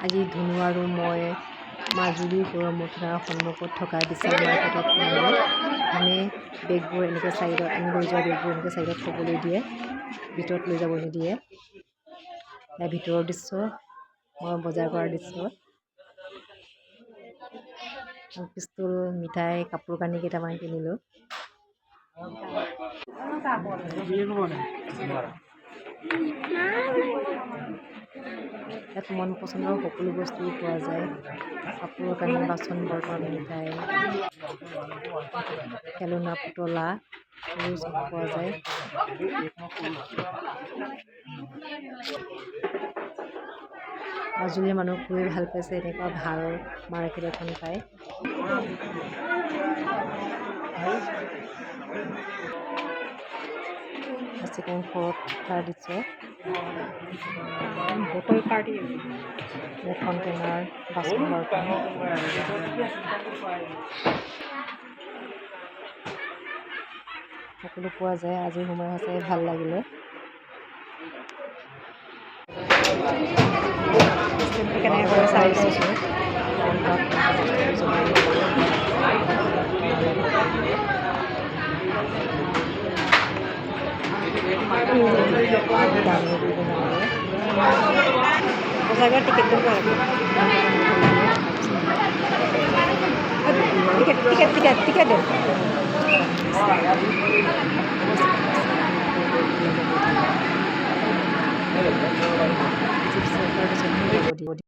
আজি ধুনু আৰু মই মাজুলীৰ গড়মূৰৰ সন্মুখত থকা বিশাল মাৰ্কেটত সোমালোঁ। আমি বেগবোৰ এনেকৈ চাইডত আমি লৈ যোৱা বেগবোৰ এনেকৈ চাইডত থ'বলৈ দিয়ে, ভিতৰত লৈ যাব নিদিয়ে। ইয়াৰ ভিতৰৰ দৃশ্য, মই বজাৰ কৰাৰ দৃশ্য। পিষ্টল, মিঠাই, কাপোৰ কানি কেইটামান কিনিলোঁ। ইয়াত মন পচন্দৰ সকলো বস্তুও পোৱা যায়। কাপোৰ কানি, বাচন বৰ্তন, মিঠাই, খেলনা, পুতলা এইবোৰ চব পোৱা যায়। মাজুলীৰ মানুহ খুবেই ভাল পাইছে এনেকুৱা ভাল মাৰ্কেট এখন পায়। চিকন ঘৰত থকাৰ দৃশ্য, বটল পাৰ্টি, কণ্টেইনাৰ, বাচন বৰ্তন সকলো পোৱা যায়। আজি সময় সঁচাই ভাল লাগিলে। কেনেকৈ কৰে চাই লৈছোঁ। সঁচাকৈ টিকেটটো টিকেট